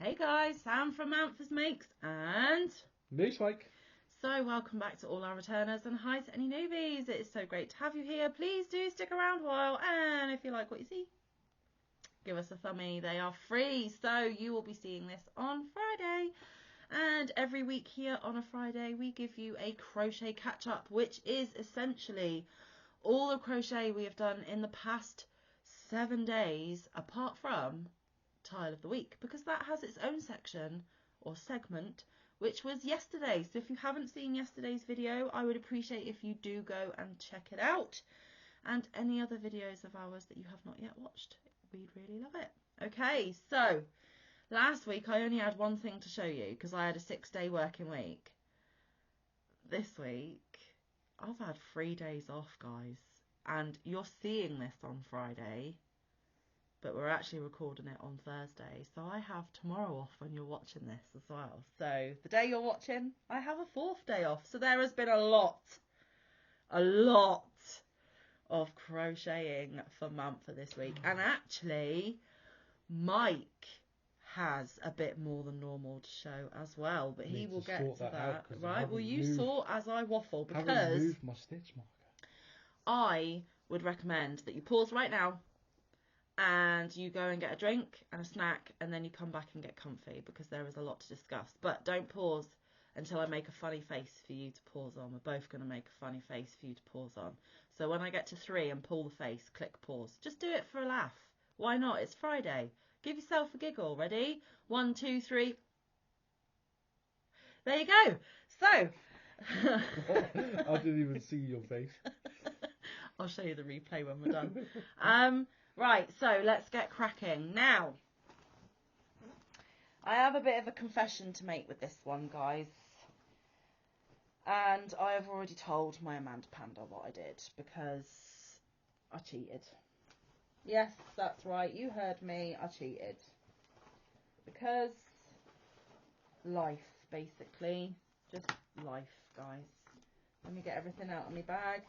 Hey guys, Sam from Manfa's Makes and Nice, Mike. so welcome back to all our returners and hi to any newbies. It is so great to have you here. Please do stick around a while, and if you like what you see, give us a thumbie. They are free, so you will be seeing this on Friday. And every week here on a Friday we give you a crochet catch up, which is essentially all the crochet we have done in the past 7 days apart from tile of the week, because that has its own section or segment, which was yesterday. So if you haven't seen yesterday's video, I would appreciate if you do go and check it out, and any other videos of ours that you have not yet watched, we'd really love it. Okay, so last week I only had one thing to show you because I had a 6-day working week. This week I've had 3 days off, guys, and you're seeing this on Friday, but we're actually recording it on Thursday, so I have tomorrow off when you're watching this as well. So the day you're watching, I have a 4th day off. So there has been a lot of crocheting for Manfa this week. And actually, Mike has a bit more than normal to show as well, but he will get to that. Right, well, you sort as I waffle, because I haven't moved my stitch marker. I would recommend that you pause right now and you go and get a drink and a snack, and then you come back and get comfy, because there is a lot to discuss. But don't pause until I make a funny face for you to pause on. We're both going to make a funny face for you to pause on. So when I get to 3 and pull the face, click pause. Just do it for a laugh. Why not? It's Friday. Give yourself a giggle. Ready? 1, 2, 3. There you go. So I didn't even see your face. I'll show you the replay when we're done. Right, so let's get cracking. Now, I have a bit of a confession to make with this one, guys. And I have already told my Amanda Panda what I did, because I cheated. Yes, that's right, you heard me, I cheated. Because life, basically. Just life, guys. Let me get everything out of my bag.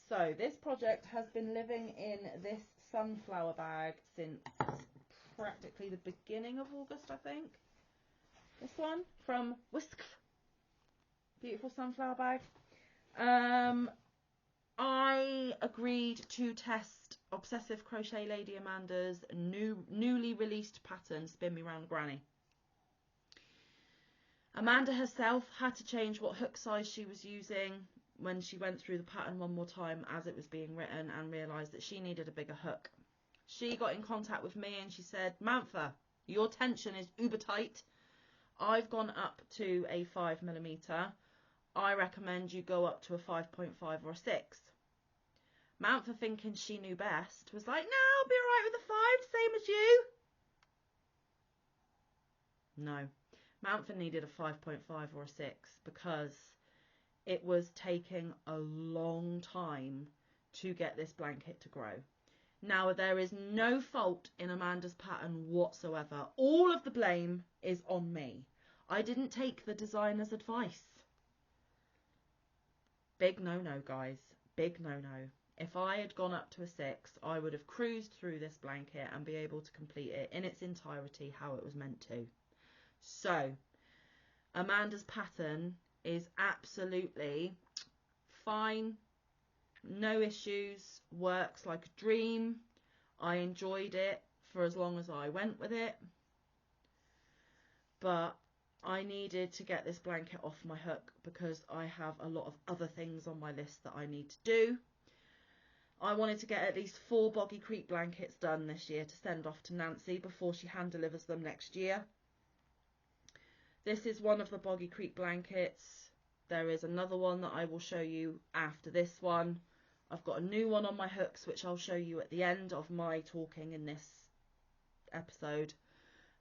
So this project has been living in this sunflower bag since practically the beginning of August, I think. This one from Whisk. Beautiful sunflower bag. I agreed to test Obsessive Crochet Lady Amanda's newly released pattern, Spin Me Round Granny. Amanda herself had to change what hook size she was using when she went through the pattern one more time as it was being written, and realised that she needed a bigger hook. She got in contact with me and she said, Manfa, your tension is uber tight. I've gone up to a 5mm. I recommend you go up to a 5.5 or a 6. Manfa, thinking she knew best, was like, no, I'll be alright with a 5, same as you. No. Manfa needed a 5.5 or a 6 because it was taking a long time to get this blanket to grow. Now, there is no fault in Amanda's pattern whatsoever. All of the blame is on me. I didn't take the designer's advice. Big no-no, guys. Big no-no. If I had gone up to a 6, I would have cruised through this blanket and be able to complete it in its entirety how it was meant to. So, Amanda's pattern is absolutely fine, no issues, works like a dream. I enjoyed it for as long as I went with it, but I needed to get this blanket off my hook because I have a lot of other things on my list that I need to do. I wanted to get at least 4 Boggy Creek blankets done this year to send off to Nancy before she hand delivers them next year. This is one of the Boggy Creek blankets. There is another one that I will show you after this one. I've got a new one on my hooks, which I'll show you at the end of my talking in this episode.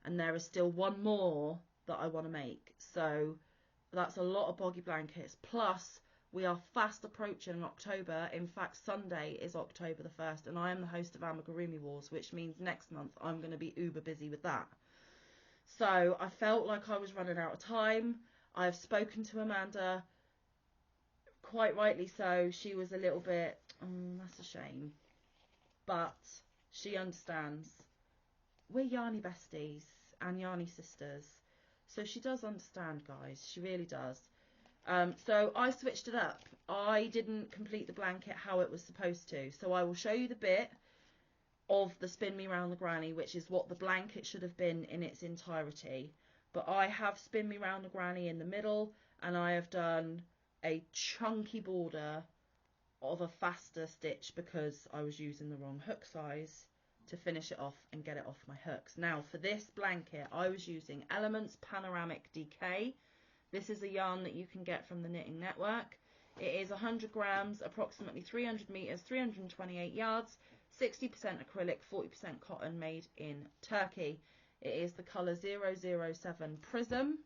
And there is still one more that I want to make. So that's a lot of Boggy blankets. Plus, we are fast approaching October. In fact, Sunday is October the 1st, and I am the host of Amigurumi Wars, which means next month I'm going to be uber busy with that. So I felt like I was running out of time. I've spoken to Amanda, quite rightly so. She was a little bit, that's a shame. But she understands. We're yarny besties, and Yarny Sisters. So she does understand, guys. She really does. So I switched it up. I didn't complete the blanket how it was supposed to. So I will show you the bit of the Spin Me Round the Granny, which is what the blanket should have been in its entirety. But I have Spin Me Round the Granny in the middle, and I have done a chunky border of a faster stitch because I was using the wrong hook size to finish it off and get it off my hooks. Now for this blanket I was using Elements Panoramic DK. This is a yarn that you can get from the Knitting Network. It is 100 grams, approximately 300 meters, 328 yards, 60% acrylic, 40% cotton, made in Turkey. It is the colour 007 Prism.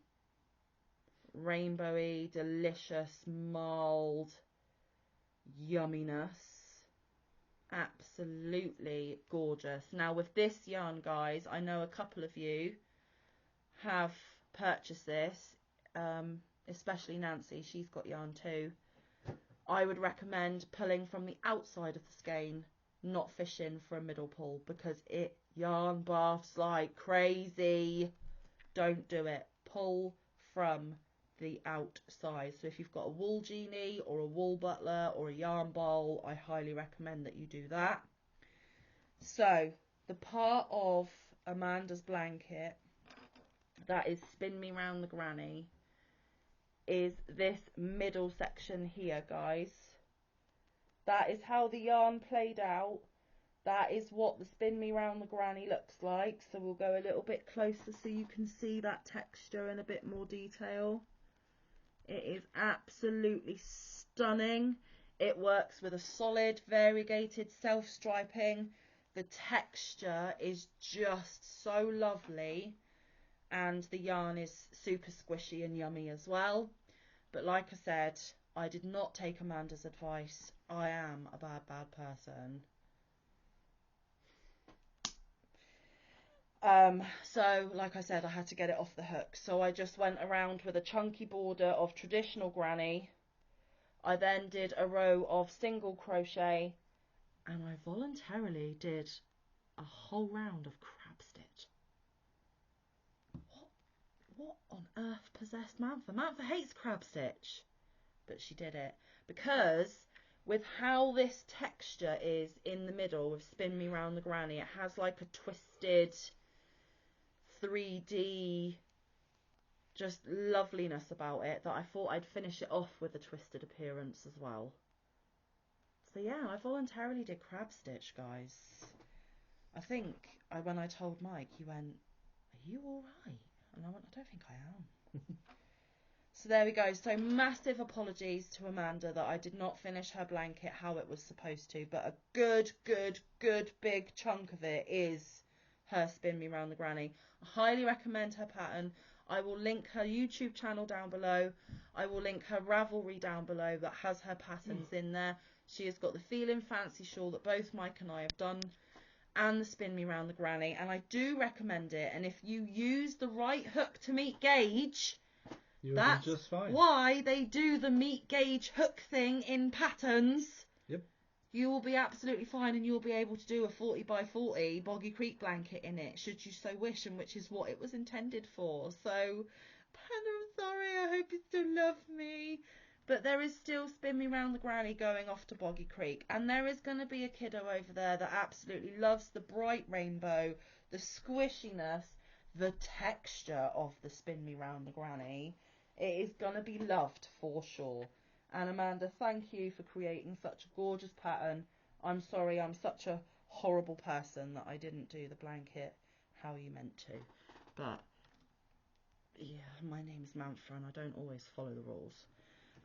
Rainbowy, delicious, mild yumminess. Absolutely gorgeous. Now with this yarn, guys, I know a couple of you have purchased this, especially Nancy. She's got yarn too. I would recommend pulling from the outside of the skein, not fishing for a middle pull, because it yarn buffs like crazy. Don't do it. Pull from the outside. So if you've got a wool genie or a wool butler or a yarn bowl, I highly recommend that you do that. So the part of Amanda's blanket that is Spin Me Round the Granny is this middle section here, guys. That is how the yarn played out. That is what the Spin Me Round the Granny looks like. So we'll go a little bit closer so you can see that texture in a bit more detail. It is absolutely stunning. It works with a solid variegated self-striping. The texture is just so lovely, and the yarn is super squishy and yummy as well. But like I said, I did not take Amanda's advice. I am a bad person. So like I said, I had to get it off the hook, so I just went around with a chunky border of traditional granny. I then did a row of single crochet, and I voluntarily did a whole round of crab stitch. What on earth possessed Manfa? Manfa hates crab stitch, but she did it because with how this texture is in the middle with Spin Me Round the Granny, it has like a twisted 3D just loveliness about it that I thought I'd finish it off with a twisted appearance as well. So yeah, I voluntarily did crab stitch, guys. I think when I told Mike, he went, "Are you alright?" And I went, "I don't think I am." So there we go. So massive apologies to Amanda that I did not finish her blanket how it was supposed to, but a good big chunk of it is her Spin Me Round the Granny. I highly recommend her pattern. I will link her YouTube channel down below. I will link her Ravelry down below that has her patterns in there. She has got the Feeling Fancy shawl that both Mike and I have done, and the Spin Me Round the Granny, and I do recommend it. And if you use the right hook to meet gauge, that's just fine. Why they do the meet gauge hook thing in patterns. Yep. You will be absolutely fine, and you'll be able to do a 40 by 40 Boggy Creek blanket in it, should you so wish, and which is what it was intended for. So, I'm sorry, I hope you still love me. But there is still Spin Me Round the Granny going off to Boggy Creek, and there is going to be a kiddo over there that absolutely loves the bright rainbow, the squishiness, the texture of the Spin Me Round the Granny. It is going to be loved for sure. And Amanda, thank you for creating such a gorgeous pattern. I'm sorry, I'm such a horrible person that I didn't do the blanket how you meant to. But yeah, my name's Manfa and I don't always follow the rules.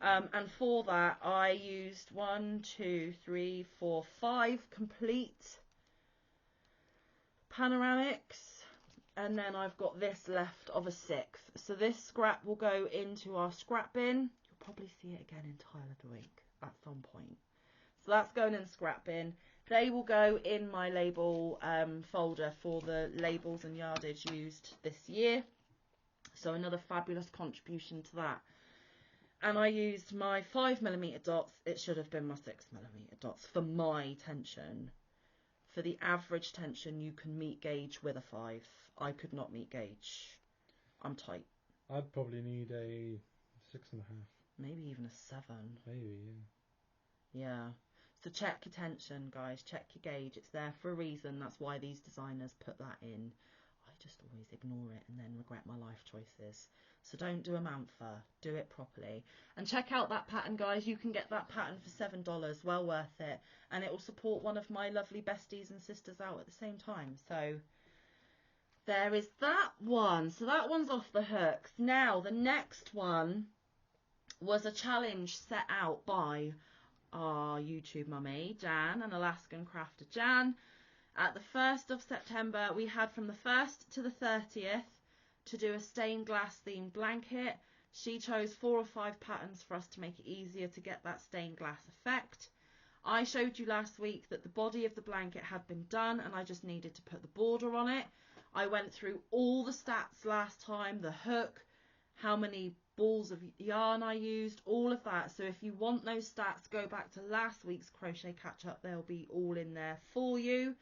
And for that, I used 5 complete panoramics. And then I've got this left of a 6th. So this scrap will go into our scrap bin. You'll probably see it again in Tile of the Week at some point. So that's going in the scrap bin. They will go in my label folder for the labels and yardage used this year. So another fabulous contribution to that. And I used my 5mm dots. It should have been my 6mm dots for my tension For the average tension, you can meet gauge with a 5. I could not meet gauge. I'm tight. I'd probably need a 6.5. Maybe even a 7. Maybe, yeah. Yeah. So check your tension, guys. Check your gauge. It's there for a reason. That's why these designers put that in. I just always ignore it and then regret my life choices. So don't do a Manfa. Do it properly. And check out that pattern, guys. You can get that pattern for $7. Well worth it. And it will support one of my lovely besties and sisters out at the same time. So there is that one. So that one's off the hooks. Now, the next one was a challenge set out by our YouTube mummy, Jan, and Alaskan crafter Jan. At the 1st of September, we had from the 1st to the 30th to do a stained glass themed blanket. She chose 4 or 5 patterns for us to make it easier to get that stained glass effect. I showed you last week that the body of the blanket had been done and I just needed to put the border on it. I went through all the stats last time, the hook, how many balls of yarn I used, all of that. So if you want those stats, go back to last week's Crochet Catch Up. They'll be all in there for you.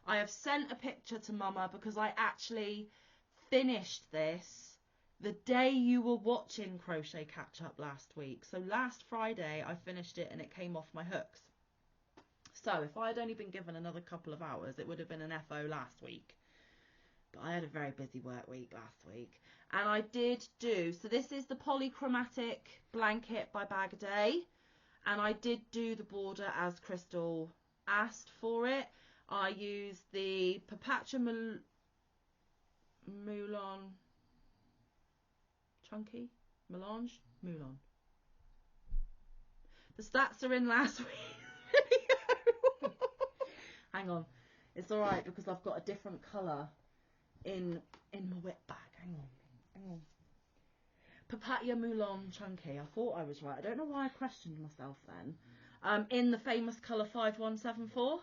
I have sent a picture to Mama because I actually finished this the day you were watching Crochet Catch Up last week. So last Friday I finished it and it came off my hooks. So if I had only been given another couple of hours, it would have been an FO last week. But I had a very busy work week last week. And I did do, so this is the Polychromatic blanket by Bag a Day. And I did do the border as Crystal asked for it. I used the Papacha Moulin Chunky? Melange? Moulin. The stats are in last week's video. Hang on. It's alright because I've got a different colour in my whip bag. Hang on. Papaya Moulin Chunky. I thought I was right. I don't know why I questioned myself then. In the famous colour 5174.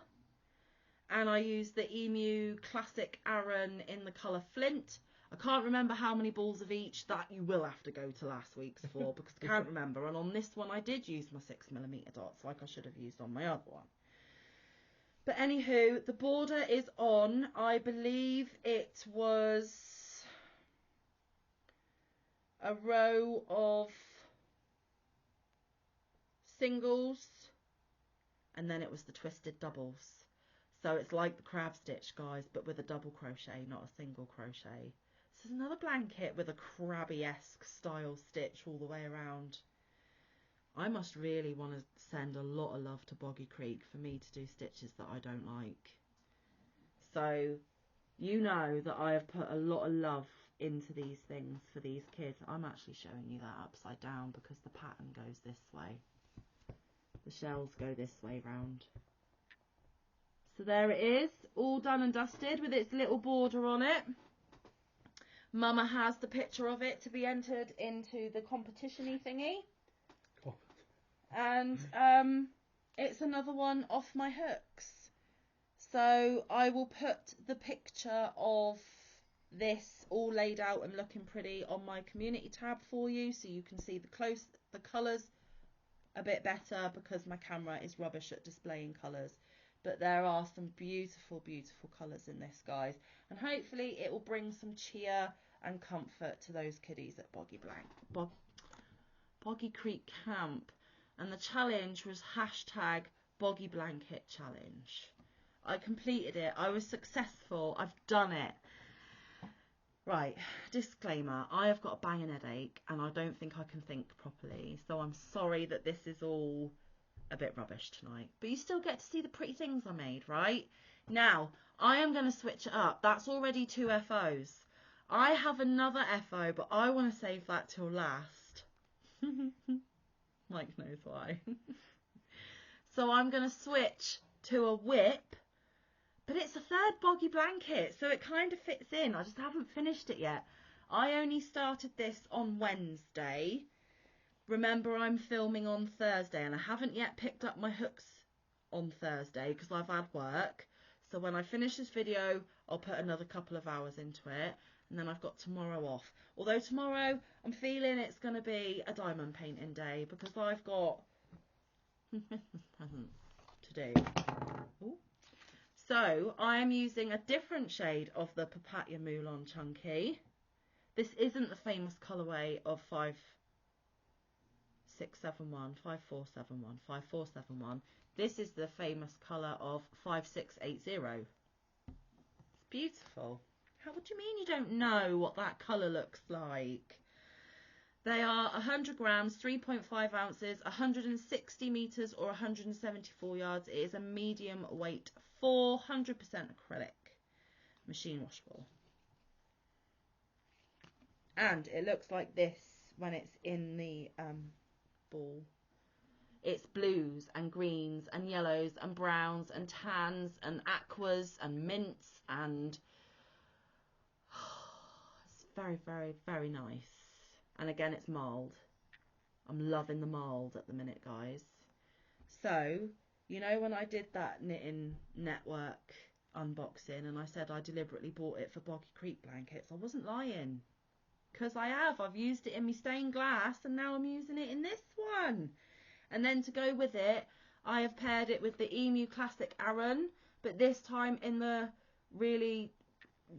And I used the Emu Classic Aran in the colour Flint. I can't remember how many balls of each. That you will have to go to last week's for because I can't remember. And on this one I did use my 6mm dots like I should have used on my other one. But anywho, the border is on. I believe it was a row of singles and then it was the twisted doubles. So it's like the crab stitch, guys, but with a double crochet, not a single crochet. This is another blanket with a crabby-esque style stitch all the way around. I must really want to send a lot of love to Boggy Creek for me to do stitches that I don't like. So you know that I have put a lot of love into these things for these kids. I'm actually showing you that upside down because the pattern goes this way. The shells go this way round. So there it is, all done and dusted with its little border on it. Mama has the picture of it to be entered into the competition-y thingy. Oh. And it's another one off my hooks. So I will put the picture of this all laid out and looking pretty on my community tab for you so you can see the colours a bit better because my camera is rubbish at displaying colours. But there are some beautiful, beautiful colours in this, guys. And hopefully it will bring some cheer and comfort to those kiddies at Boggy Creek Camp. And the challenge was hashtag Boggy Blanket Challenge. I completed it. I was successful. I've done it. Right, disclaimer. I have got a banging headache and I don't think I can think properly. So I'm sorry that this is all a bit rubbish tonight, but you still get to see the pretty things I made, right? Now, I am going to switch it up. That's already 2 FOs. I have another FO, but I want to save that till last. Mike knows why. So I'm going to switch to a whip, but it's a 3rd Boggy blanket, so it kind of fits in. I just haven't finished it yet. I only started this on Wednesday. Remember, I'm filming on Thursday and I haven't yet picked up my hooks on Thursday because I've had work. So when I finish this video, I'll put another couple of hours into it and then I've got tomorrow off. Although tomorrow, I'm feeling it's going to be a diamond painting day because I've got Christmas presents to do. Ooh. So I am using a different shade of the Papaya Moulin Chunky. This isn't the famous colourway of 5671, 5471, 5471. This is the famous colour of 5680. It's beautiful. How, what do you mean you don't know what that colour looks like? They are 100 grams, 3.5 ounces, 160 metres or 174 yards. It is a medium weight 400% acrylic, machine washable. And it looks like this when it's in the ball. It's blues and greens and yellows and browns and tans and aquas and mints, and it's very, very, very nice. And again, it's marled. I'm loving the marled at the minute, guys. So, you know when I did that Knitting Network unboxing and I said I deliberately bought it for Boggy Creek blankets, I wasn't lying. Because I have. I've used it in my stained glass and now I'm using it in this one. And then to go with it, I have paired it with the Emu Classic Aran, but this time in the really,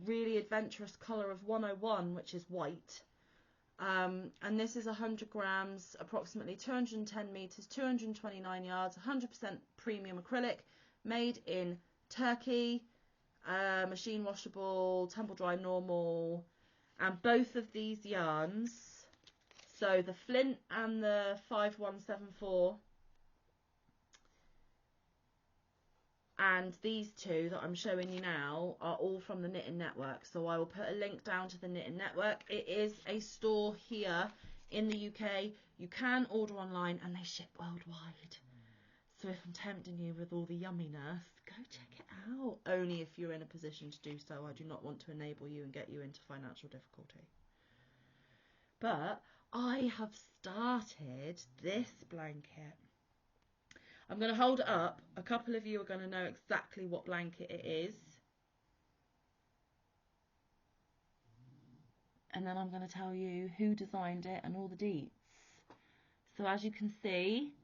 really adventurous colour of 101, which is white. And this is 100 grams, approximately 210 metres, 229 yards, 100% premium acrylic, made in Turkey, machine washable, tumble dry normal, and both of these yarns, so the Flint and the 5174, and these two that I'm showing you now are all from the Knitting Network. So I will put a link down to the Knitting Network. It is a store here in the UK. You can order online and they ship worldwide. So if I'm tempting you with all the yumminess, go check it out. Only if you're in a position to do so. I do not want to enable you and get you into financial difficulty. But I have started this blanket. I'm going to hold it up. A couple of you are going to know exactly what blanket it is. And then I'm going to tell you who designed it and all the deets. So as you can see,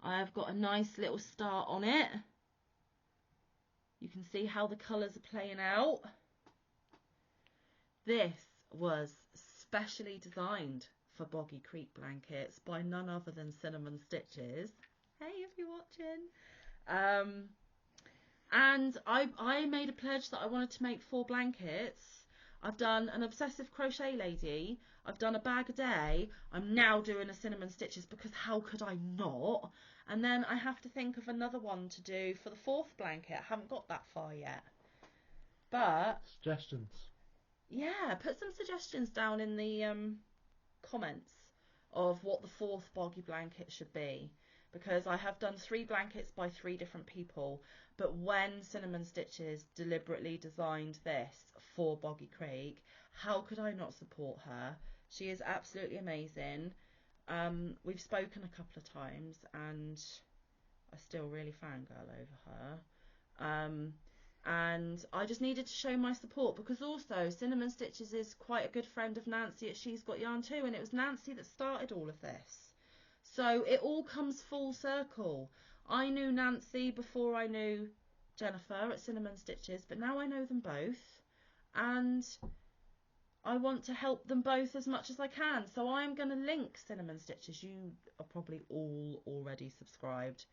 I have got a nice little star on it. You can see how the colours are playing out. This was specially designed for Boggy Creek blankets by none other than Cinnamon Stitches. Hey, if you're watching. And I made a pledge that I wanted to make 4 blankets. I've done an obsessive crochet lady. I've done a bag a day. I'm now doing a Cinnamon Stitches because how could I not? And then I have to think of another one to do for the 4th blanket. I haven't got that far yet. But suggestions. Yeah, put some suggestions down in the comments of what the 4th Boggy blanket should be. Because I have done 3 blankets by 3 different people, but when Cinnamon Stitches deliberately designed this for Boggy Creek, how could I not support her? She is absolutely amazing. We've spoken a couple of times and I still really fangirl over her. And I just needed to show my support because also Cinnamon Stitches is quite a good friend of Nancy at She's Got Yarn Too, and it was Nancy that started all of this. So it all comes full circle. I knew Nancy before I knew Jennifer at Cinnamon Stitches, but now I know them both and I want to help them both as much as I can. So I'm going to link Cinnamon Stitches. You are probably all already subscribed,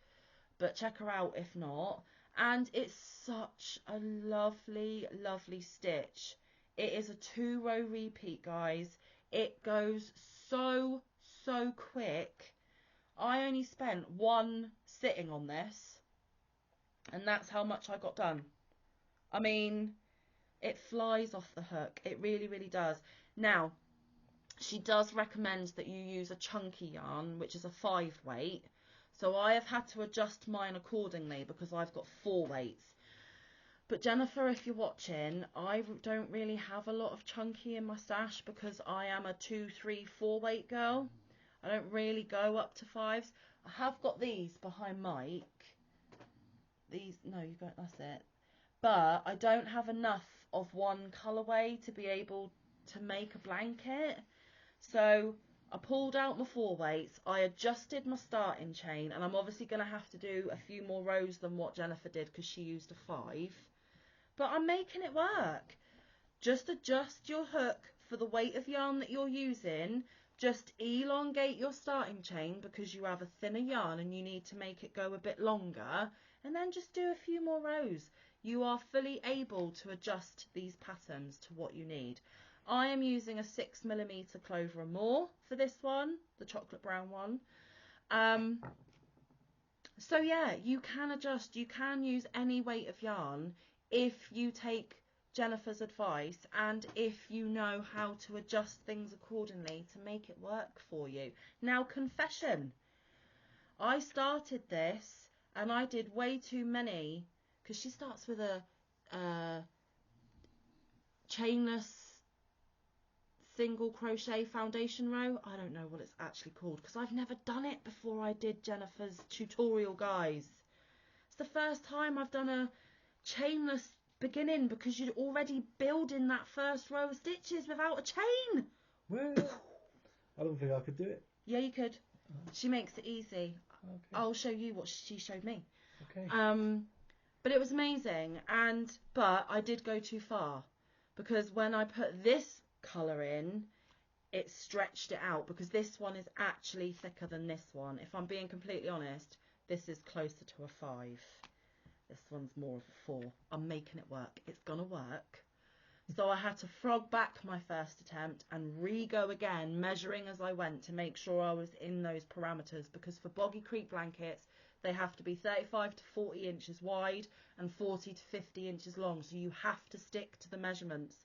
but check her out if not. And it's such a lovely, lovely stitch. It is a 2-row repeat, guys. It goes so quick. I only spent 1 sitting on this and that's how much I got done. I mean, it flies off the hook. It really, really does. Now, she does recommend that you use a chunky yarn, which is a 5 weight. So I have had to adjust mine accordingly because I've got 4 weights. But Jennifer, if you're watching, I don't really have a lot of chunky in my stash because I am a 2, 3, 4 weight girl. I don't really go up to 5s. I have got these behind Mike. These, no, you got, that's it. But I don't have enough of one colourway to be able to make a blanket. So I pulled out my 4 weights, I adjusted my starting chain, and I'm obviously going to have to do a few more rows than what Jennifer did because she used a 5. But I'm making it work. Just adjust your hook for the weight of yarn that you're using. Just elongate your starting chain because you have a thinner yarn and you need to make it go a bit longer. And then just do a few more rows. You are fully able to adjust these patterns to what you need. I am using a 6mm clover and more for this one, the chocolate brown one. So yeah, you can adjust, you can use any weight of yarn if you take Jennifer's advice and if you know how to adjust things accordingly to make it work for you. Now, confession, I started this and I did way too many, because she starts with a chainless single crochet foundation row. I don't know what it's actually called because I've never done it before I did Jennifer's tutorial, guys. It's the first time I've done a chainless beginning because you're already building that first row of stitches without a chain. Well, I don't think I could do it. Yeah, you could. She makes it easy. Okay. I'll show you what she showed me. Okay. But it was amazing, but I did go too far because when I put this colour in, it stretched it out because this one is actually thicker than this one. If I'm being completely honest, this is closer to a 5. This one's more of a 4. I'm making it work. It's gonna work. So I had to frog back my first attempt and re-go again, measuring as I went to make sure I was in those parameters, because for Boggy Creek blankets, they have to be 35 to 40 inches wide and 40 to 50 inches long. So you have to stick to the measurements.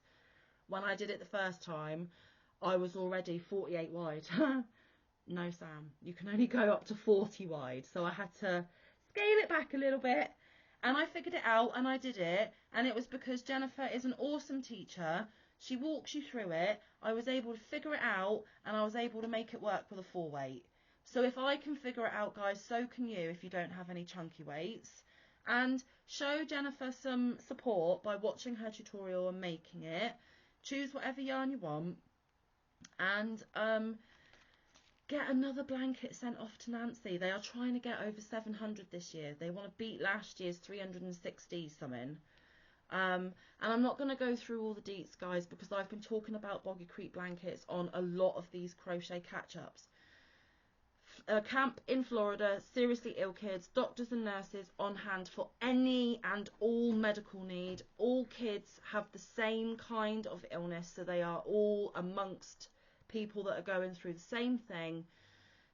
When I did it the first time, I was already 48 wide. No, Sam, you can only go up to 40 wide. So I had to scale it back a little bit. And I figured it out and I did it. And it was because Jennifer is an awesome teacher. She walks you through it. I was able to figure it out and I was able to make it work with a 4 weight. So if I can figure it out, guys, so can you if you don't have any chunky weights. And show Jennifer some support by watching her tutorial and making it. Choose whatever yarn you want. And get another blanket sent off to Nancy. They are trying to get over 700 this year. They want to beat last year's 360 something. And I'm not going to go through all the deets, guys, because I've been talking about Boggy Creek blankets on a lot of these crochet catch-ups. Camp in Florida, seriously ill kids, doctors and nurses on hand for any and all medical need. All kids have the same kind of illness, so they are all amongst people that are going through the same thing.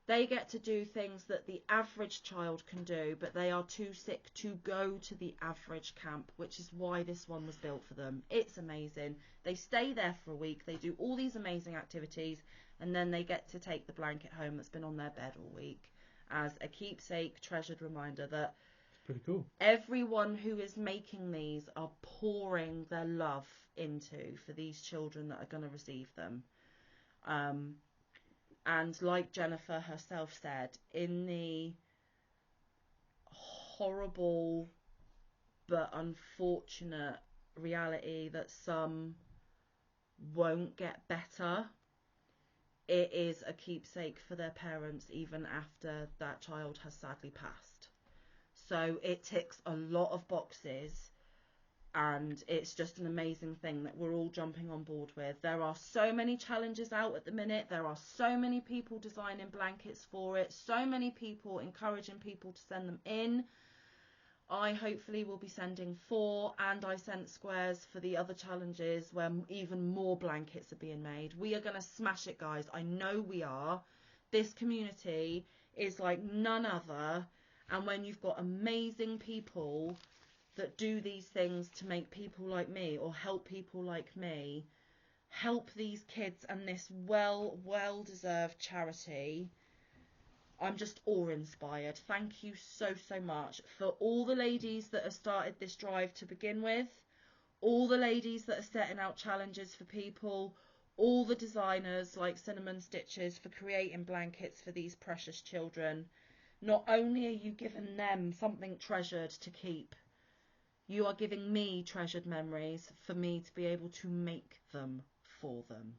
They get to do things that the average child can do, but they are too sick to go to the average camp, which is why this one was built for them. It's amazing. They stay there for a week, they do all these amazing activities, and then they get to take the blanket home that's been on their bed all week as a keepsake, treasured reminder that it's pretty cool. Everyone who is making these are pouring their love into for these children that are going to receive them. And like Jennifer herself said, in the horrible but unfortunate reality that some won't get better, it is a keepsake for their parents even after that child has sadly passed. So it ticks a lot of boxes. And it's just an amazing thing that we're all jumping on board with. There are so many challenges out at the minute. There are so many people designing blankets for it. So many people encouraging people to send them in. I hopefully will be sending 4, and I sent squares for the other challenges where even more blankets are being made. We are going to smash it, guys. I know we are. This community is like none other. And when you've got amazing people that do these things to make people like me or help people like me, help these kids and this well-deserved charity, I'm just awe-inspired. Thank you so much for all the ladies that have started this drive to begin with, all the ladies that are setting out challenges for people, all the designers like Cinnamon Stitches for creating blankets for these precious children. Not only are you giving them something treasured to keep, you are giving me treasured memories for me to be able to make them for them.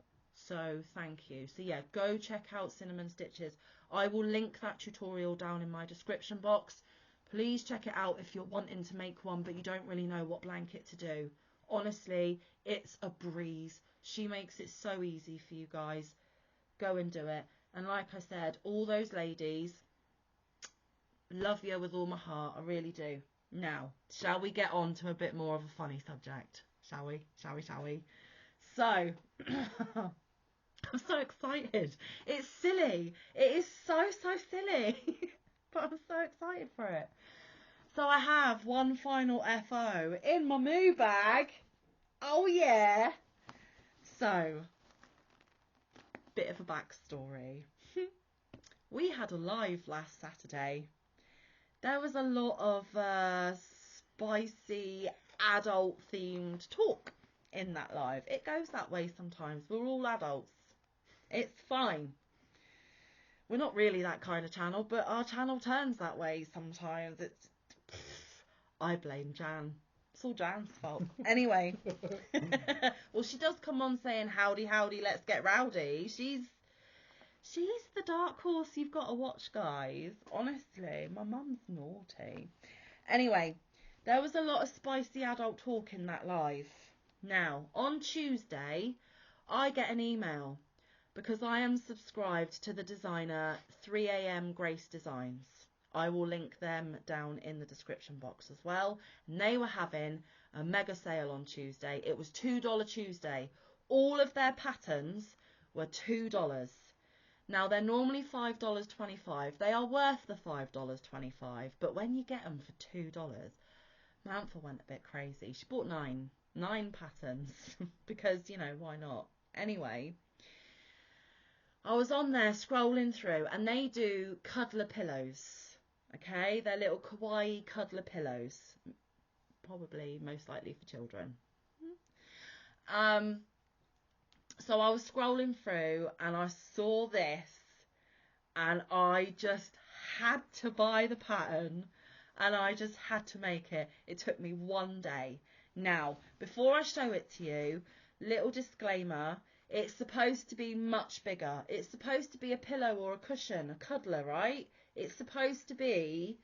So thank you. So yeah, go check out Cinnamon Stitches. I will link that tutorial down in my description box. Please check it out if you're wanting to make one but you don't really know what blanket to do. Honestly, it's a breeze. She makes it so easy for you guys. Go and do it. And like I said, all those ladies, love you with all my heart. I really do. Now, shall we get on to a bit more of a funny subject? Shall we? Shall we? Shall we? So, I'm so excited. It's silly. It is so silly. But I'm so excited for it. So I have one final FO in my moo bag. Oh yeah. So, bit of a backstory. We had a live last Saturday. There was a lot of spicy adult themed talk in that live. It goes that way sometimes. We're all adults. It's fine. We're not really that kind of channel, but our channel turns that way sometimes. I blame Jan. It's all Jan's fault. Anyway. Well, she does come on saying, howdy, howdy, let's get rowdy. She's the dark horse you've got to watch, guys. Honestly, my mum's naughty. Anyway, there was a lot of spicy adult talk in that live. Now, on Tuesday, I get an email because I am subscribed to the designer 3am Grace Designs. I will link them down in the description box as well. And they were having a mega sale on Tuesday. It was $2 Tuesday. All of their patterns were $2. Now, they're normally $5.25. They are worth the $5.25. But when you get them for $2, Manfa went a bit crazy. She bought nine patterns because, you know, why not? Anyway, I was on there scrolling through and they do Cuddler pillows. Okay, they're little Kawaii Cuddler pillows. Probably most likely for children. So I was scrolling through and I saw this and I just had to buy the pattern and I just had to make it. It took me one day. Now, before I show it to you, little disclaimer, it's supposed to be much bigger. It's supposed to be a pillow or a cushion, a cuddler, right? It's supposed to be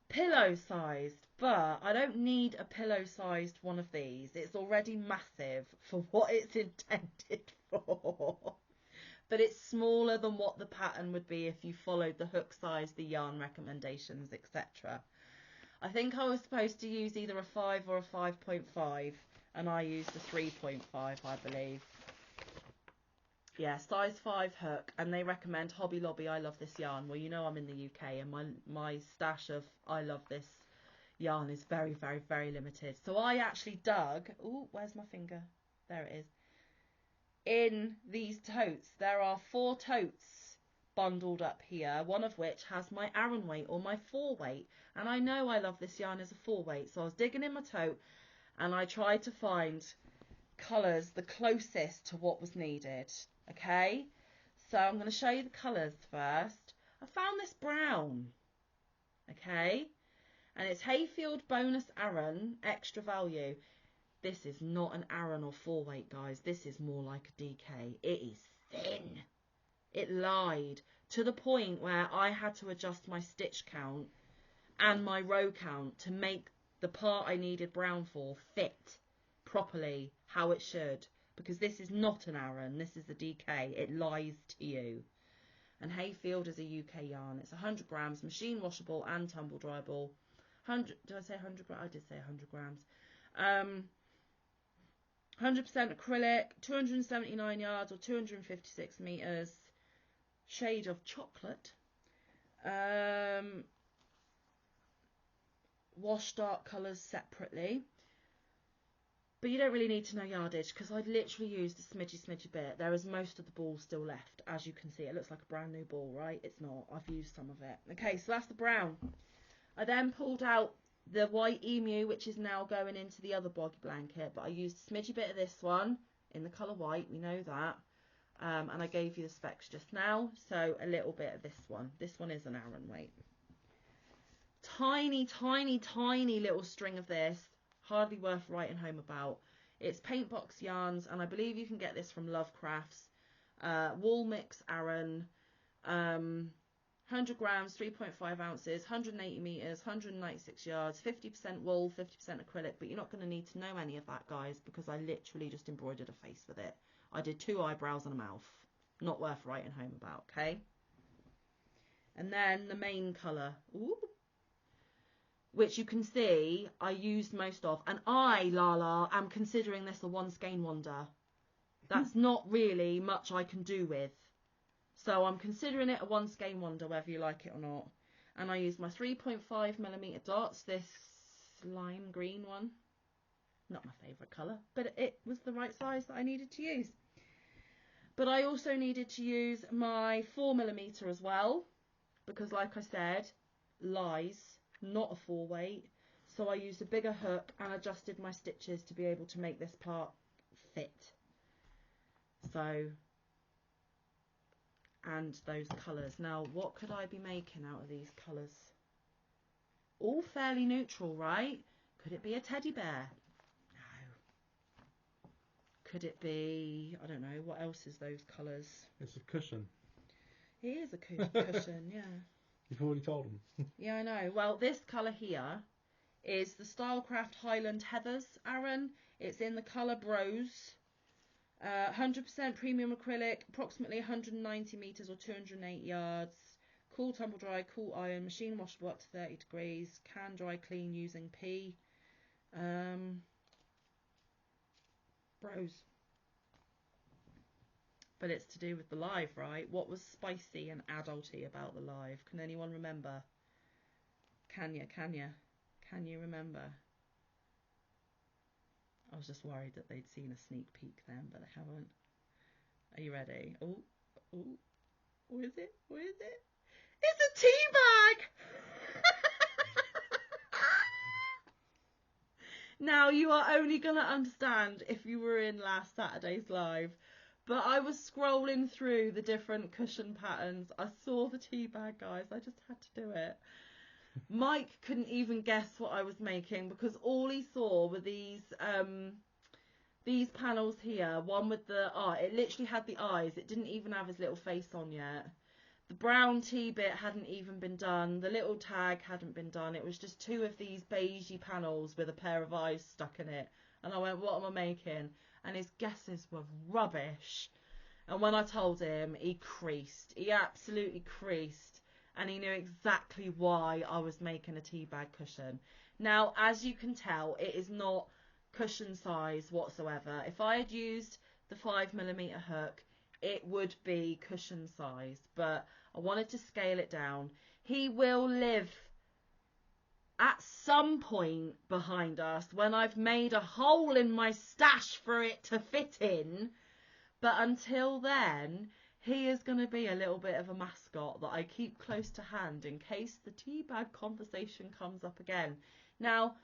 pillow sized, but I don't need a pillow sized one of these. It's already massive for what it's intended for. But it's smaller than what the pattern would be if you followed the hook size, the yarn recommendations, etc. I think I was supposed to use either a 5 or a 5.5 and I used a 3.5, I believe. Yeah, size 5 hook, and they recommend Hobby Lobby I Love This Yarn. Well, you know I'm in the UK and my stash of I Love This yarn is very, very, very limited. So I actually dug, oh, where's my finger? There it is. In these totes, there are 4 totes bundled up here, one of which has my Aran weight or my 4 weight. And I know I Love This Yarn is a 4 weight, so I was digging in my tote and I tried to find colours the closest to what was needed. Okay, so I'm going to show you the colours first. I found this brown, okay, and it's Hayfield Bonus Aran Extra Value. This is not an Aran or 4 weight, guys. This is more like a DK. It is thin. It lied to the point where I had to adjust my stitch count and my row count to make the part I needed brown for fit properly how it should. Because this is not an Aran, this is a DK. It lies to you. And Hayfield is a UK yarn. It's 100 grams, machine washable and tumble dryable. 100, did I say 100 grams? I did say 100 grams. 100% acrylic, 279 yards or 256 meters. Shade of chocolate. Wash dark colours separately. But you don't really need to know yardage because I literally used a smidgy bit. There is most of the ball still left. As you can see, it looks like a brand new ball, right? It's not. I've used some of it. Okay, so that's the brown. I then pulled out the white emu, which is now going into the other Boggy blanket. But I used a smidgy bit of this one in the colour white. We know that. And I gave you the specs just now. So a little bit of this one. This one is an Aran weight. Tiny, tiny, tiny little string of this. Hardly worth writing home about. It's paint box yarns, and I believe you can get this from Lovecrafts. Wool mix Aran, 100 grams, 3.5 ounces, 180 meters, 196 yards, 50% wool, 50% acrylic. But you're not going to need to know any of that, guys, because I literally just embroidered a face with it. I did 2 eyebrows and a mouth. Not worth writing home about, okay? And then the main colour, which you can see I used most of. And I, Lala, am considering this a one skein wonder. That's not really much I can do with. So I'm considering it a one skein wonder, whether you like it or not. And I used my 3.5mm dots, this lime green one. Not my favourite colour, but it was the right size that I needed to use. But I also needed to use my 4mm as well, because like I said, lies, not a 4 weight. So I used a bigger hook and adjusted my stitches to be able to make this part fit. So, and those colours. Now, what could I be making out of these colours? All fairly neutral, right? Could it be a teddy bear? No. Could it be, I don't know, what else is those colours? It's a cushion. It is a cushion, yeah. You've already told them. Yeah, I know. Well, this colour here is the Stylecraft Highland Heathers Aran. It's in the colour Brose. 100% premium acrylic, approximately 190 meters or 208 yards. Cool, tumble dry, cool iron, machine washable up to 30 degrees. Can dry clean using P. Brose. But it's to do with the live, right? What was spicy and adulty about the live? Can anyone remember? Can you remember? I was just worried that they'd seen a sneak peek then, but they haven't. Are you ready? Oh, what is it? What is it? It's a tea bag! Now, you are only going to understand if you were in last Saturday's live, but I was scrolling through the different cushion patterns. I saw the tea bag, guys. I just had to do it. Mike couldn't even guess what I was making because all he saw were these panels here. One with the it literally had the eyes. It didn't even have his little face on yet. The brown tea bit hadn't even been done. The little tag hadn't been done. It was just 2 of these beigey panels with a pair of eyes stuck in it. And I went, what am I making? And his guesses were rubbish. And when I told him, he creased. He absolutely creased. And he knew exactly why I was making a tea bag cushion. Now, as you can tell, it is not cushion size whatsoever. If I had used the 5mm hook, it would be cushion size, but I wanted to scale it down. He will live at some point behind us when I've made a hole in my stash for it to fit in, but until then, he is going to be a little bit of a mascot that I keep close to hand in case the tea bag conversation comes up again. Now,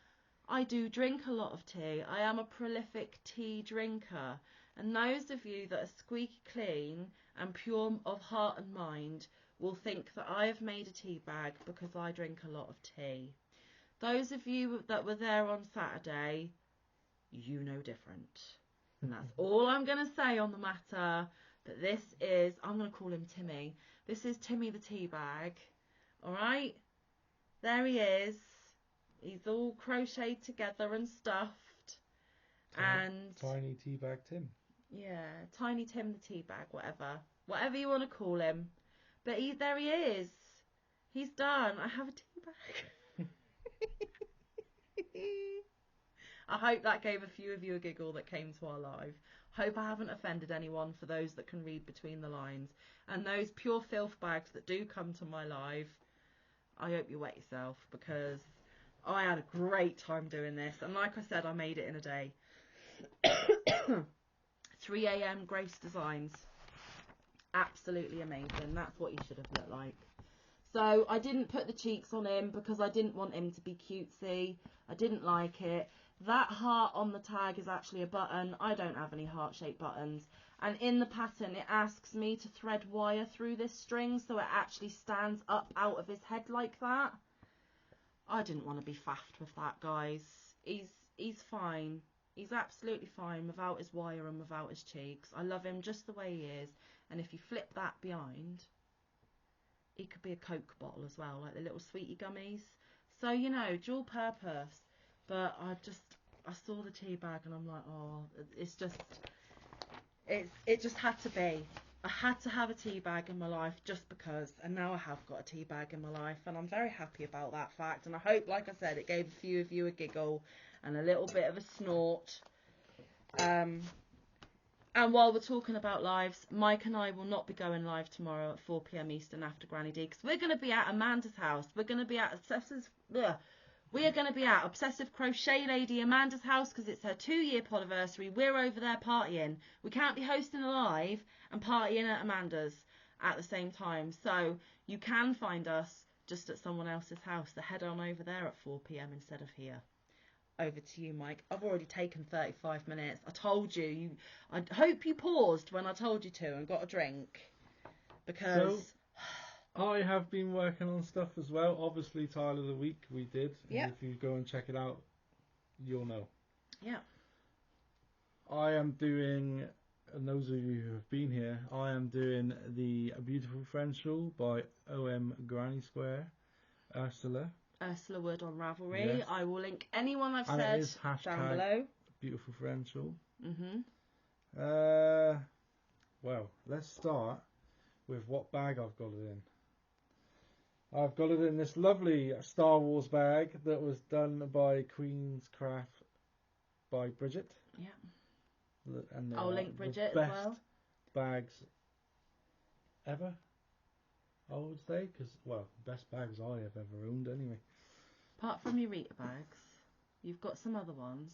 I do drink a lot of tea. I am a prolific tea drinker. And those of you that are squeaky clean and pure of heart and mind will think that I have made a tea bag because I drink a lot of tea. Those of you that were there on Saturday, you know different. And that's all I'm going to say on the matter. But this is, I'm going to call him Timmy. This is Timmy the tea bag. All right? There he is. He's all crocheted together and stuffed. And Tiny tea bag Tim. yeah, Tiny Tim the tea bag, whatever you want to call him. But there he is. He's done. I have a tea bag. I hope that gave a few of you a giggle that came to our live. Hope I haven't offended anyone for those that can read between the lines. And those pure filth bags that do come to my live, I hope you wet yourself because I had a great time doing this. And like I said, I made it in a day. 3 AM Grace Designs. Absolutely amazing. That's what he should have looked like. So I didn't put the cheeks on him because I didn't want him to be cutesy. I didn't like it. That heart on the tag is actually a button. I don't have any heart-shaped buttons. And in the pattern, it asks me to thread wire through this string so it actually stands up out of his head like that. I didn't want to be faffed with that, guys. He's fine. He's absolutely fine without his wire and without his cheeks. I love him just the way he is. And if you flip that behind, he could be a Coke bottle as well, like the little sweetie gummies. So, you know, dual purpose. But I saw the Teabag and I'm like, oh, it's just, it just had to be. I had to have a Teabag in my life just because, and now I have got a Teabag in my life, and I'm very happy about that fact. And I hope, like I said, it gave a few of you a giggle and a little bit of a snort. And while we're talking about lives, Mike and I will not be going live tomorrow at 4 p.m. Eastern after Granny D, because we're going to be at Amanda's house. We're going to be at Obsessive Crochet Lady Amanda's house because it's her 2-year anniversary. We're over there partying. We can't be hosting a live and partying at Amanda's at the same time. So you can find us just at someone else's house. So head on over there at 4 p.m. instead of here. Over to you, Mike. I've already taken 35 minutes. I told you. I hope you paused when I told you to and got a drink. Because... So, I have been working on stuff as well. Obviously, Tile of the Week we did. Yeah. And if you go and check it out, you'll know. Yeah. I am doing, and those of you who have been here, I am doing the Beautiful Friend Shawl by OM Granny Square, Ursula Wood on Ravelry. Yes. I will link anyone I've And said it is down below. Beautiful Friend Shawl. Mm-hmm. Well, let's start with what bag I've got it in. I've got it in this lovely Star Wars bag that was done by Queen's Craft by Bridget. Yeah. And I'll link Bridget the as best well. bags ever, I would say, because, well, best bags I have ever owned anyway. Apart from your Rita bags, you've got some other ones.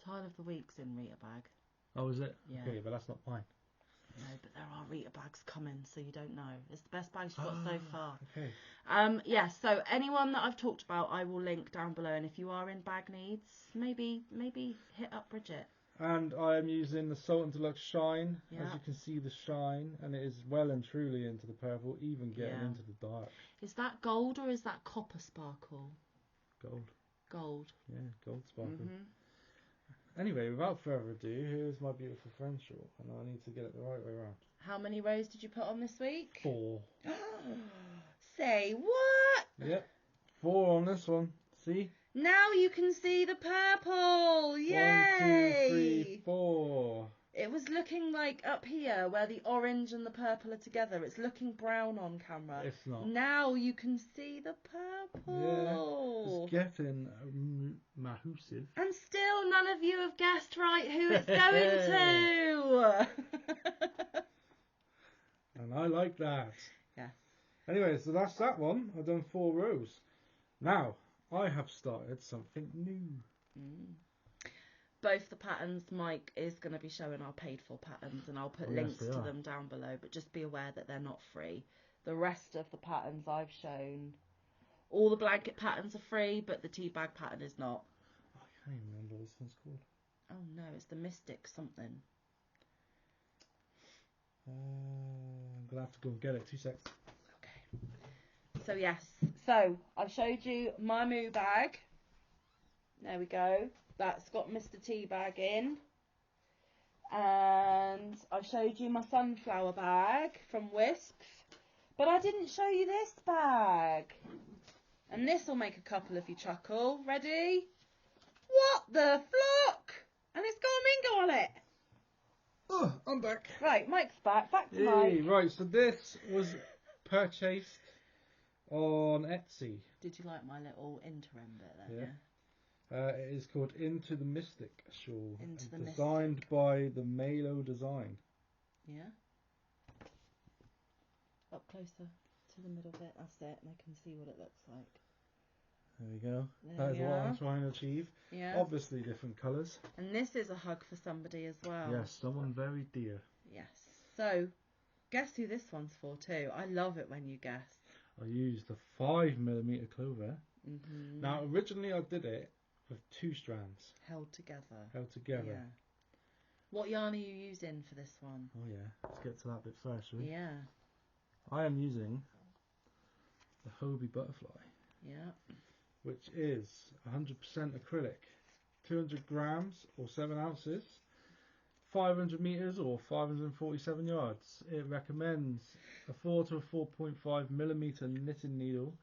Tile of the Week's in Rita bag. Oh, is it? Yeah. Okay, but that's not mine. No, but there are Rita bags coming, so you don't know. It's the best bags you've got so far. Okay. Yeah, so anyone that I've talked about, I will link down below. And if you are in bag needs, maybe hit up Bridget. And I am using the Sultan Deluxe Shine. Yeah. As you can see, the shine, and it is well and truly into the purple, even getting Yeah. into the dark. Is that gold or is that copper sparkle? Gold. Gold. Yeah, gold sparkle. Mm-hmm. Anyway, without further ado, here's my beautiful Friend Shawl, and I need to get it the right way around. How many rows did you put on this week? 4. Say what? Yep, 4 on this one. See? Now you can see the purple. Yay! 1, 2, 3, 4. It was looking like up here where the orange and the purple are together. It's looking brown on camera. It's not. Now you can see the purple. Yeah, it's getting massive. And still none of you have guessed right who it's going to. And I like that. Yeah. Anyway, so that's that one. I've done 4 rows. Now, I have started something new. Both the patterns Mike is going to be showing are paid for patterns, and I'll put links to them down below, but just be aware that they're not free. The rest of the patterns I've shown, all the blanket patterns are free, but the Teabag pattern is not. I can't even remember what this one's called. Oh no, it's the Mystic something. I'm going to have to go and get it. 2 secs. Okay. So yes, so I've showed you my Moo bag. There we go. That's got Mr. Teabag in. And I showed you my sunflower bag from Wisps. But I didn't show you this bag. And this will make a couple of you chuckle. Ready? What the flock? And it's got a Mingo on it. Oh, I'm back. Right, Mike's back. Back to Hey, Mike. right, so this was purchased on Etsy. Did you like my little interim bit then? Yeah. It is called Into the Mystic Shawl. Into the designed Mystic. by the Malo Design. Yeah. Up closer to the middle bit. That's it. And I can see what it looks like. There we go. There That is we what are. I'm trying to achieve. Yeah. Obviously different colours. And this is a hug for somebody as well. Yes, someone very dear. Yes. So, guess who this one's for too? I love it when you guess. I used a 5mm clover. Mm-hmm. Now, originally I did it with 2 strands. Held together. Yeah. What yarn are you using for this one? Oh yeah, let's get to that bit first, shall we? Yeah. I am using the Hobie Butterfly. Yeah. Which is 100% acrylic, 200 grams or 7 ounces, 500 meters or 547 yards. It recommends a 4 to a 4.5 millimeter knitting needle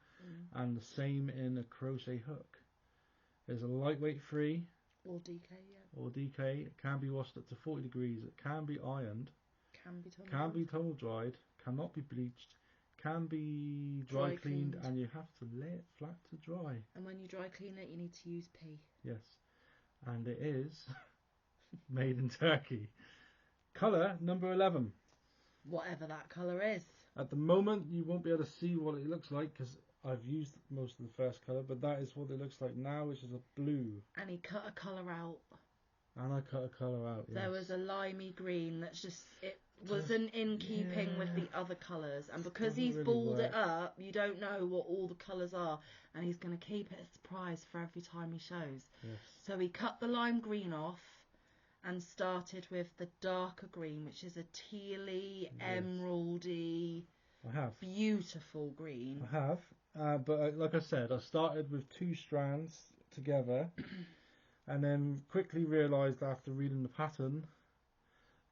and the same in a crochet hook. It's a lightweight free or DK, yeah. Or DK. It can be washed up to 40 degrees. It can be ironed. Can be tumble dried. Cannot be bleached. Can be dry cleaned, and you have to lay it flat to dry. And when you dry clean it, you need to use pea. Yes. And it is made in Turkey. Colour number 11. Whatever that colour is. At the moment, you won't be able to see what it looks like because I've used most of the first colour, but that is what it looks like now, which is a blue. And he cut a colour out. And I cut a colour out, yes. There was a limey green that's just, it wasn't in keeping with the other colours. And because he's really balled work. it up, you don't know what all the colours are. And he's going to keep it a surprise for every time he shows. Yes. So he cut the lime green off and started with the darker green, which is a tealy, emeraldy, beautiful green. I have, but like I said, I started with 2 strands together and then quickly realised after reading the pattern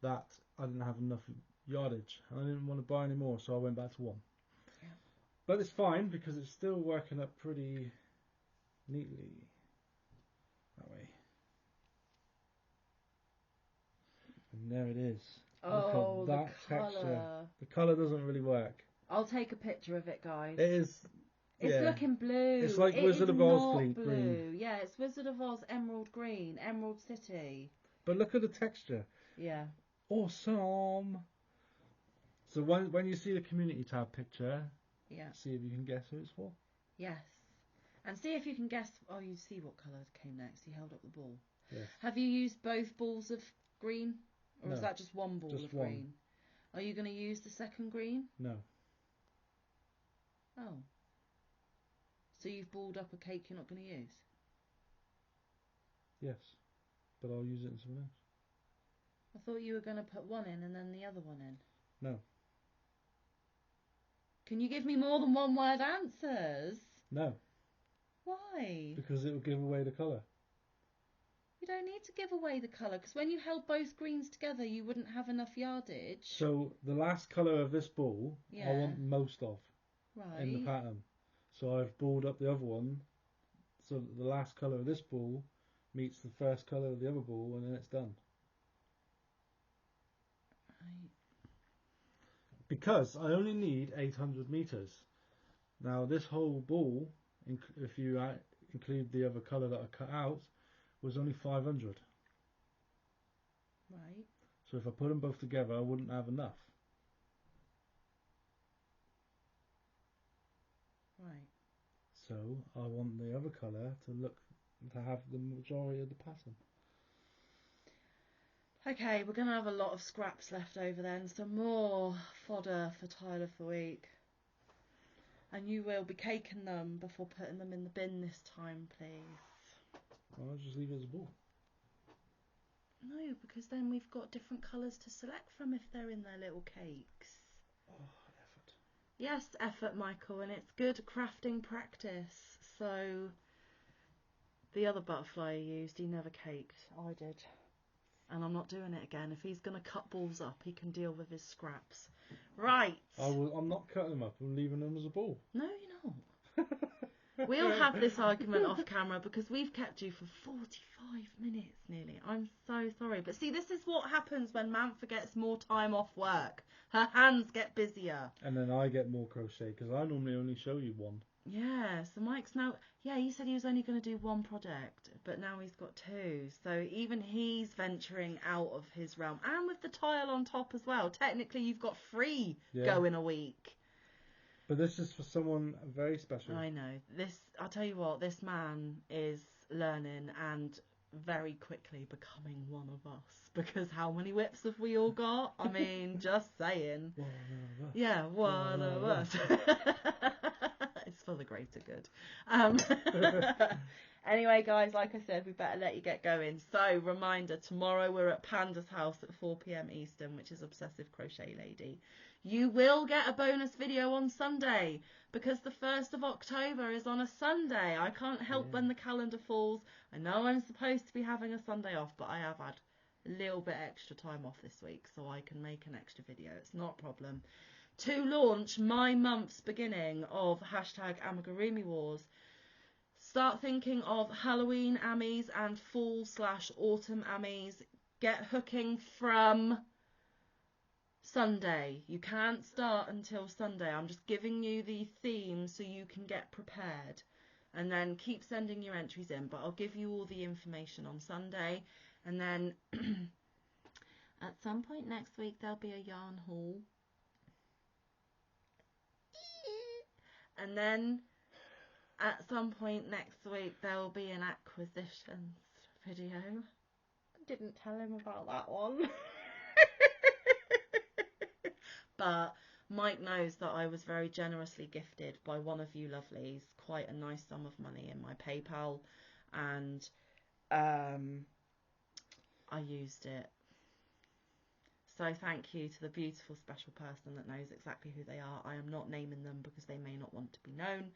that I didn't have enough yardage and I didn't want to buy any more, so I went back to 1. Yeah. But it's fine because it's still working up pretty neatly that way. And there it is. Oh, look at that the texture. colour. The colour doesn't really work. I'll take a picture of it, guys. It is. It's looking blue. It's like it Wizard is of Oz not blue. green. Yeah, it's Wizard of Oz emerald green, Emerald City. But look at the texture. Yeah. Awesome. So when you see the community tab picture, see if you can guess who it's for. Yes. And see if you can guess. Oh, you see what colour came next. He held up the ball. Yes. Have you used both balls of green? Or No, is that just one ball just of one. green? Are you going to use the second green? No. Oh. So you've balled up a cake you're not going to use? Yes. But I'll use it in something else. I thought you were going to put one in and then the other one in. No. Can you give me more than one word answers? No. Why? Because it will give away the colour. You don't need to give away the colour, because when you held both greens together you wouldn't have enough yardage. So the last colour of this ball, I want most of in the pattern. So I've balled up the other one, so that the last colour of this ball meets the first colour of the other ball, and then it's done. Right. Because I only need 800 metres. Now this whole ball, if you include the other colour that I cut out, was only 500. Right. So if I put them both together, I wouldn't have enough. Right. So I want the other colour to have the majority of the pattern. Okay, we're going to have a lot of scraps left over then. Some more fodder for Tile of the Week. And you will be caking them before putting them in the bin this time, please. I'll just leave it as a ball. No, because then we've got different colours to select from if they're in their little cakes. Oh, effort. Yes, effort, Michael, and it's good crafting practice. So, the other butterfly he used, he never caked. I did. And I'm not doing it again. If he's going to cut balls up, he can deal with his scraps. Right. I'm not cutting them up. I'm leaving them as a ball. No, you're not. We'll have this argument off camera because we've kept you for 45 minutes nearly. I'm so sorry. But see, this is what happens when Manfa gets more time off work. Her hands get busier. And then I get more crochet because I normally only show you one. Yeah, so Mike's now... Yeah, he said he was only going to do one project, but now he's got 2. So even he's venturing out of his realm. And with the tile on top as well. Technically, you've got 3 going a week. But this is for someone very special. I know. I'll tell you what, this man is learning and very quickly becoming one of us. Because how many whips have we all got? I mean, just saying. One of us. Yeah, one of us. It's for the greater good. Anyway, guys, like I said, we better let you get going. So, reminder, tomorrow we're at Panda's house at 4 p.m. Eastern, which is Obsessive Crochet Lady. You will get a bonus video on Sunday because the 1st of October is on a Sunday. I can't help when the calendar falls. I know I'm supposed to be having a Sunday off, but I have had a little bit extra time off this week, so I can make an extra video. It's not a problem. To launch my month's beginning of #Amigurumi Wars, start thinking of Halloween Amis and fall/autumn Amis. Get hooking from Sunday. You can't start until Sunday. I'm just giving you the theme so you can get prepared. And then keep sending your entries in, but I'll give you all the information on Sunday. And then at some point next week there'll be a yarn haul. And then at some point next week there'll be an acquisitions video. I didn't tell him about that one. But Mike knows that I was very generously gifted by one of you lovelies quite a nice sum of money in my PayPal, and I used it. So thank you to the beautiful special person that knows exactly who they are. I am not naming them because they may not want to be known,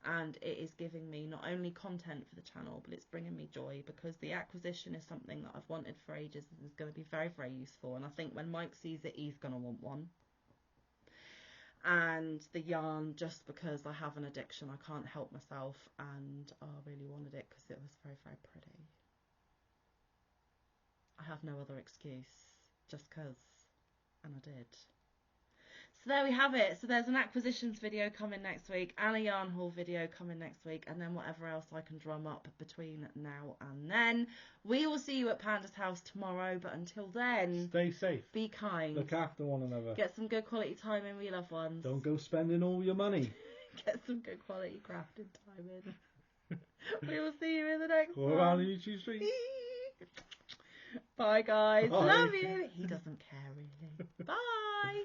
and it is giving me not only content for the channel, but it's bringing me joy because the acquisition is something that I've wanted for ages and is going to be very, very useful. And I think when Mike sees it, he's going to want one. And the yarn, just because I have an addiction, I can't help myself, and I really wanted it because it was very, very pretty. I have no other excuse, just because, and I did. So there we have it. So there's an acquisitions video coming next week and a yarn haul video coming next week, and then whatever else I can drum up between now and then. We will see you at Panda's house tomorrow, but until then, stay safe. Be kind. Look after one another. Get some good quality time in with your loved ones. Don't go spending all your money. Get some good quality crafting time in. We will see you in the next one. Around the YouTube street. Bye, guys. Bye. Love you. He doesn't care, really. Bye.